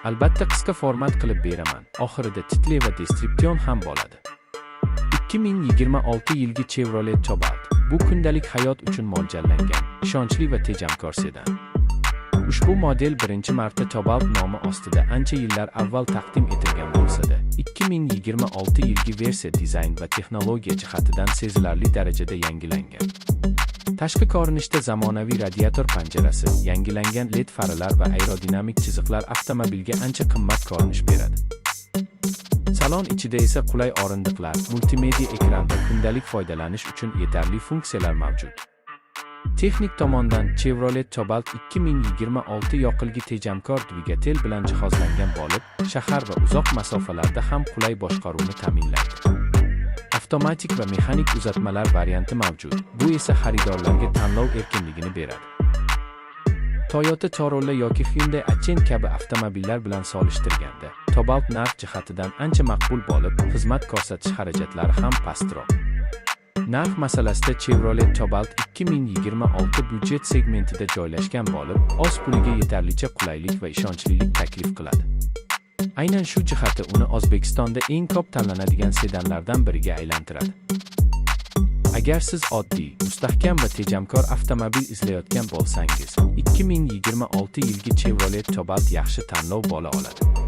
Albatta qisqa format qilib beraman. Oxirida titli va deskripsion ham bo'ladi. 2026 yilgi Chevrolet Cobalt. Bu kundalik hayot uchun mo'ljallangan, ishonchli va tejamkor sedan. Ushbu model birinchi marta Cobalt nomi ostida ancha yillar avval taqdim etilgan bo'lsa-da, 2026 yilgi versiya dizayn va texnologiya jihatidan sezilarli darajada yangilangan. Tashqi ko'rinishda zamonaviy radiator panjarasi, yangilangan LED faralar va aerodinamik chiziqlar avtomobilga ancha qimmat ko'rinish beradi. Salon ichida esa qulay o'rindiqlar, multimedia ekran va kundalik foydalanish uchun yetarli funksiyalar mavjud. Texnik tomondan Chevrolet Cobalt 2026 yoqilg'i tejamkor dvigatel bilan jihozlangan bo'lib, shahar va uzoq masofalarda ham qulay boshqaruvni ta'minlaydi. Avtomatik va mexanik uzatmalar varianti mavjud. Bu esa xaridorlarga tanlov erkinligini beradi. Toyota Corolla yoki Hyundai Accent kabi avtomobillar bilan solishtirganda, Cobalt narx jihatidan ancha maqbul bo'lib, xizmat ko'rsatish xarajatlari ham pastroq. Narx masalasida Chevrolet Cobalt 2026 byudjet segmentida joylashgan bo'lib, oz puliga yetarlicha qulaylik va ishonchlilik taklif qiladi. Aynan shu jihati uni O'zbekistonda eng ko'p tanlanadigan sedanlardan biriga aylantiradi. Agar siz oddiy, mustahkam va tejamkor avtomobil izlayotgan bo'lsangiz, 2026 yilgi Chevrolet Cobalt yaxshi tanlov bo'la oladi.